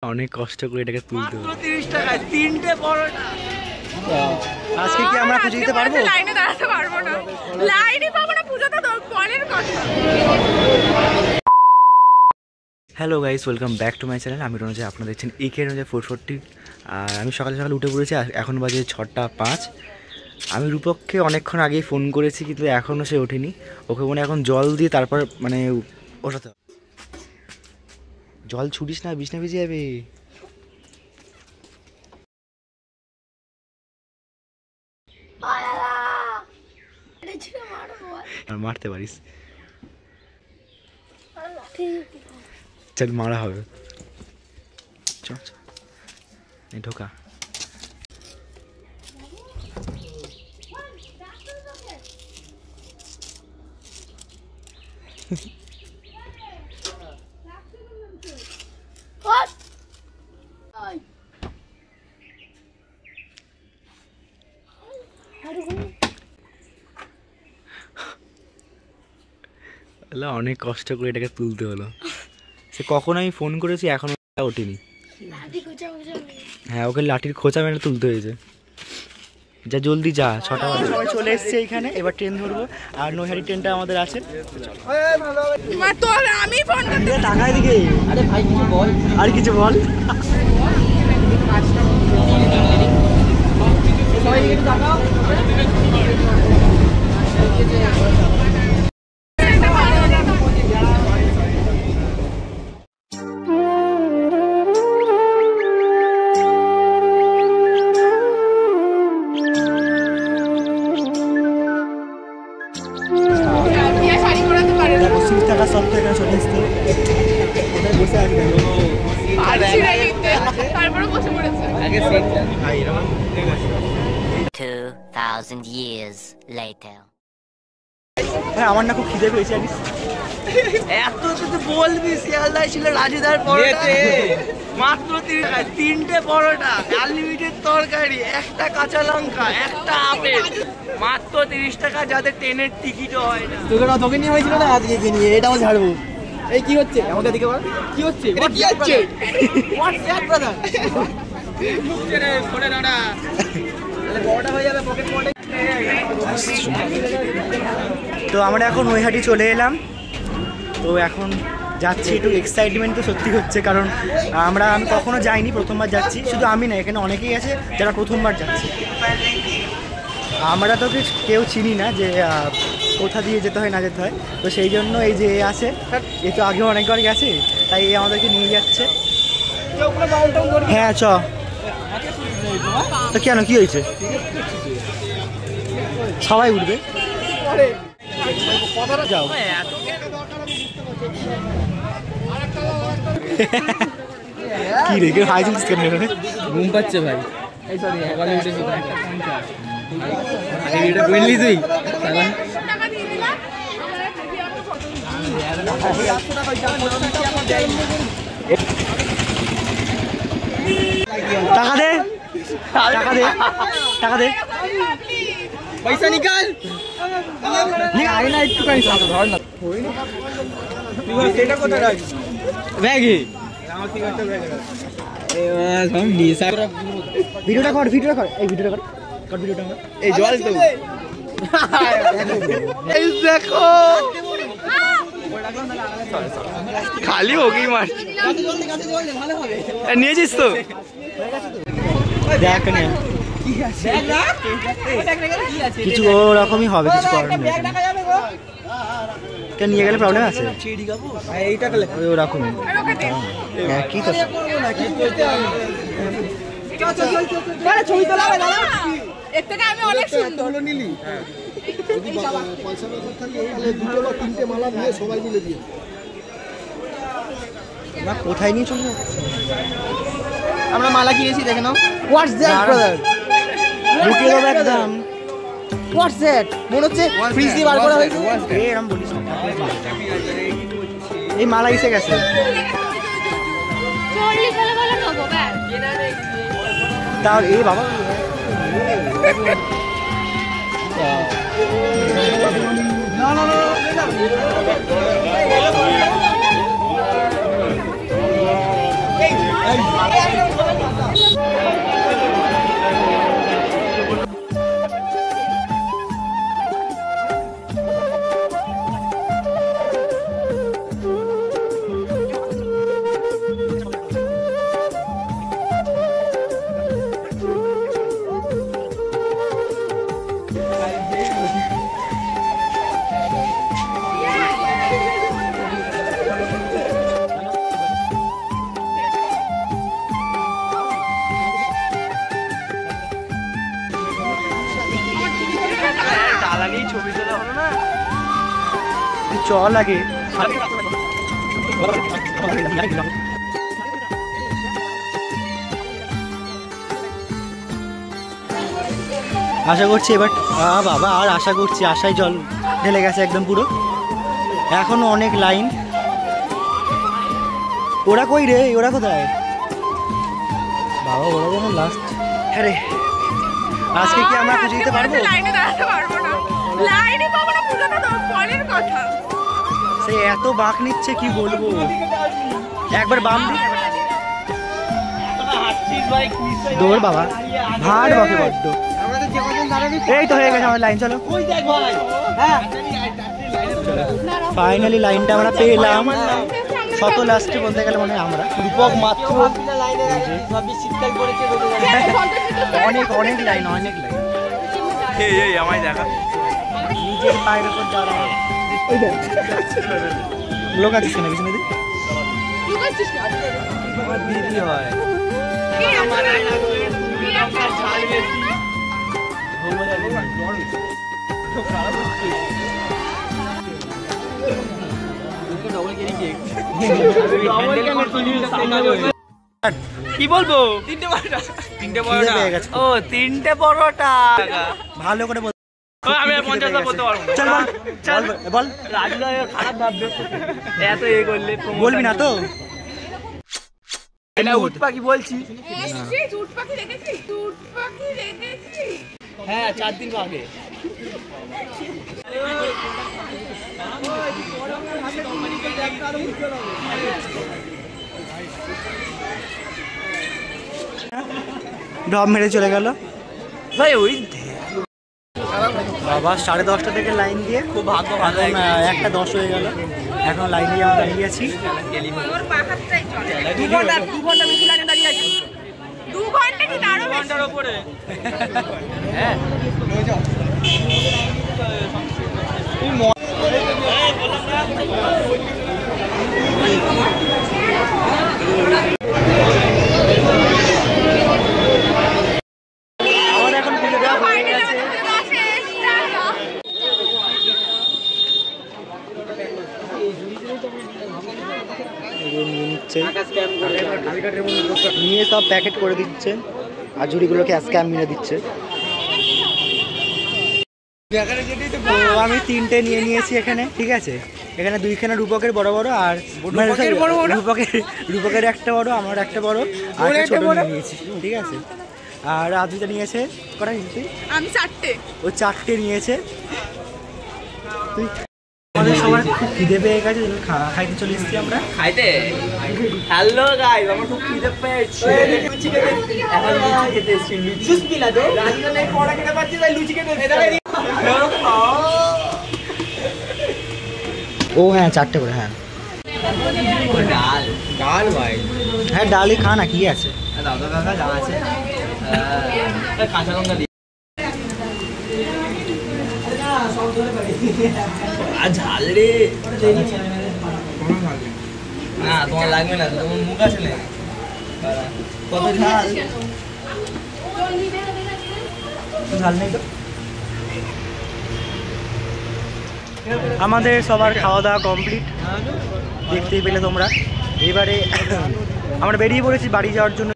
অনেক কষ্ট করে এটাকে তুলতে হবে। 30 টাকায় 3টে পরোটা। আজকে কি আমরা পুজো দিতে পারবো? লাইনে দাঁড়াতে পারবো না, লাইনে পাবো না, পুজো তো পরের কথা। Hello guys, welcome back to my channel. আমি রোনাজা, আপনারা দেখছেন একে রোনাজা 440। আর আমি সকালে সকালে উঠে পড়েছি, এখন বাজে 6টা 5। আমি রূপককে অনেকক্ষণ আগেই ফোন করেছি, কিন্তু এখনও সে ওঠেনি। ওকে মনে এখন জল দিয়ে তারপর মানে ওঠাতে হবে। জল ছুটিস না, বিছনা ভিজে যাবে। মারতে পারিস, চল মারা হবে। চল এই ঢোকা। অনেক কষ্ট করে এটাকে তুলতে হলো। সে কখন আমি ফোন করেছি, এখনো ওঠেনি। হ্যাঁ, ওকে লাঠির খোঁচা মেরে তুলতে হয়েছে। যা জলদি যা, 6টা বাজে। সবাই চলে এসছে এইখানে, এবার ট্রেন ধরবো। আর নৈহাটি ট্রেনটা আমাদের আছে। আমি ফোন করতে টাকায় দিকে। আরে ভাই কিছু বল, আর কিছু বল। সব থেকে চলে আসতে বসে আসবে। 2000 years later. আমার না খুব খিদে পেয়েছে। এত তো বলবি, শিয়ালদায় ছিল রাজুদার পরোটা, মাত্র 30 টাকায় 3টে পরোটা, আনলিমিটেড তরকারি, একটা কাঁচা লঙ্কা, একটা আপেল, মাত্র 30 টাকা। যাদের ট্রেনের টিকিটও হয় না। তোকে নিয়ে হয়েছিল না, আজকে নিয়ে এটাও ছাড়বো। এই কি হচ্ছে আমাদের দিকে বল, কি হচ্ছে? এটা কি হচ্ছে? হোয়াটসঅ্যাপ ব্রাদার ঢুকছে রে, ফোনে দাঁড়া, তাহলে বড়টা হয়ে যাবে পকেট পকেটে। তো আমরা এখন নৈহাটি চলে এলাম। তো এখন যাচ্ছি, একটু এক্সাইটমেন্ট তো সত্যি হচ্ছে, কারণ আমি কখনো যাইনি, প্রথমবার যাচ্ছি। শুধু আমি না, এখানে অনেকেই আছে যারা প্রথমবার যাচ্ছে। আমরা তো কেউ চিনি না যে কোথা দিয়ে যেতে হয় না যেতে হয়। তো সেই জন্য এই যে আছে, এ তো আগেও অনেকবার গেছে, তাই আমাদেরকে নিয়ে যাচ্ছে। হ্যাঁ চ। তো কেন, কি হয়েছে? সবাই উঠবে, যাও। কি রে, কেউ হাই চলছিস কেন? ঘুম পাচ্ছে ভাই। সকালে উঠেছি, তুই টাকা দে, টাকা দে, টাকা দে, পয়সা নিকাল। আগে না একটুখানি ধর না, এটা কোথায় রাখছিস? ব্যাগে। ভিডিওটা কর, ভিডিওটা কর, এই ভিডিওটা কর, কর ভিডিওটা। এই জল তো এই দেখো, খালি ওকেই মারছি। নিয়েছিস তো? দেখ না, কিছু ওরকমই হবে, কিছু করার নেই। নিয়ে গেলে প্রবলেম আছে, ওরকমই কি তো। ছবি তোলা হবে দাদা, এর থেকে আমি অনেক সুন্দর। নিলি যদি পয়সা ব্যাপার থাকে, তাহলে 2 বা 3টে মালা নিয়ে সবাই মিলে দিয়ে। আমরা কোথায় নিয়ে চলবো? আমরা মালা কিনেছি, দেখে নাও। What's that brother? লুকিয়ে দেবো একদম। What's that? মনে হচ্ছে ফ্রিজ দিয়ে বার করা হয়েছে। এরকম বলিস না, এই মালা এসে গেছে। তাও এই বাবা না ছবি তোলা হলো না চল আগে আশা করছি এবার বাবা আর আশা করছি আশায় জল ঢেলে গেছে একদম পুরো এখনো অনেক লাইন ওরা কই রে ওরা কোথায় বাবা ওরা যেন লাস্ট হ্যাঁ রে আজকে কি আমরা পুজো দিতে পারবো লাইনে দাঁড়াতে পারবো না লাইনে পাবো না পুজোটা তো পরের কথা সে এত বাঁক নিচ্ছে কি বলবো একবার বাম দিই দৌড় বাবা ভাট বাকি বড্ড এই তো হয়ে গেছে আমার লাইন চলো ফাইনালি লাইনটা আমরা পেলাম শত লাস্টে বলতে গেলে মনে হয় আমরা রূপক মাত্র অনেক অনেক লাইন অনেক লাইন এই আমায় দেখা নিজের পায়ের উপর দাঁড়ানো লোক আছিস কেন পিছনে দিদি হয় কি বলবো ও 3টে পরোটা ভালো করে বল আমি 50 বলতে পারবো চল বল রাজু খারাপ ভাববে এত এ করলে বলবি না তো এটা উট পাখি বলছি উট পাখি দেখেছি উট পাখি দেখেছি হ্যাঁ 4 দিন আগে ডব মেরে চলে গেল ভাই ওই বাবা 10:30 থেকে লাইন দিয়ে খুব ভাগ্য ভালো একটা 10 হয়ে গেল এখন লাইন দিয়ে আমরা দাঁড়িয়ে আছি ওর বাহারটাই চলে 2 ঘন্টা বেশি লাইনে দাঁড়িয়ে আছি 2 ঘন্টা কি তারও বেশি ঘন্টার উপরে হ্যাঁ নিয়ে সব প্যাকেট করে দিচ্ছে আর ঝুড়িগুলোকে স্ক্যাম মেরে দিচ্ছে তো আমি 3টে নিয়ে নিয়েছি এখানে ঠিক আছে এখানে 2খানা রূপকের বড় বড় আর রূপকের একটা বড় আমার একটা বড় আর একটা ছোট নিয়েছি ঠিক আছে আর রাজুটা নিয়েছে কটা নিয়েছি আমি 4টে ও 4টে নিয়েছে তুই আমাদের সবার খুব খিদে পেয়ে গেছে খাইতে চলে এসেছি আমরা খাইতে হ্যালো গাইস আমার খুব খিদে পেয়েছে এখন লুচি খেতে এসেছি জুস পিলা দে রাজু নেই পড়া খেতে পারছি তাই লুচি খেতে এসেছি ও হ্যাঁ 4টে করে হ্যাঁ ডাল ডাল ভাই হ্যাঁ ডালই খা না কি আছে দাদা কাকা যা আছে কাঁচা লঙ্কা দি আর ঝাল রে না তোমার লাগবে না তোমার মুখ আছে না কত ঝাল ঝাল নেই তো আমাদের সবার খাওয়া দাওয়া কমপ্লিট দেখতেই পেলে তোমরা এবারে আমরা বেরিয়ে পড়েছি বাড়ি যাওয়ার জন্য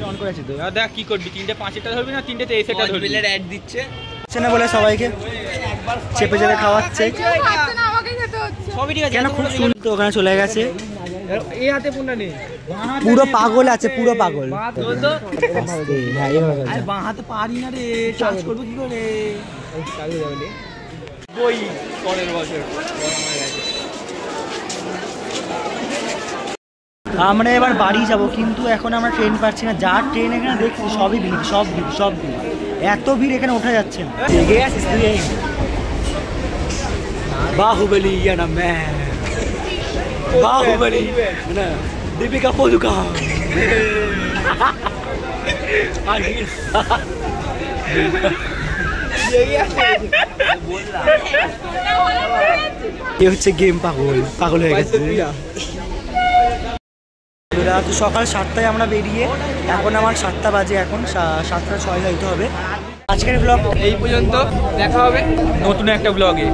অন করেছি তো দেখ কি করবি 3টে 5 ধরবি না 3টে এই সেটটা ধরবি অ্যাড দিচ্ছে না বলে সবাইকে চেপে চেপে খাওয়াচ্ছে খাচ্ছে না আমাকে খেতে হচ্ছে সবই ঠিক আছে কেন খুব সুন্দর তো ওখানে চলে গেছে এই হাতে ফোনটা নেই পুরো পাগল আছে পুরো পাগল হ্যাঁ এইভাবে আরে বাঁ হাতে পারি না রে চার্জ করব কি করে চালু যাবে বই পরের বছর আমরা এবার বাড়ি যাব, কিন্তু এখন আমরা ট্রেন পাচ্ছি না। যা ট্রেন এখানে দেখছি সবই ভিড়, সব ভিড়, সব ভিড়, এত ভিড় এখানে ওঠা যাচ্ছে না। এগিয়ে আসিস তুই? এই বাহুবলী না ম্যান, বাহুবলী না দীপিকা পাদুকোন। এ হচ্ছে গেম পাগল, পাগল হয়ে গেছে। তো সকাল 7টায় আমরা বেরিয়ে, এখন আমার 7টা বাজে, এখন 7টা 6 যাইতে হবে। আজকের ব্লগ এই পর্যন্ত, দেখা হবে নতুন একটা ব্লগে।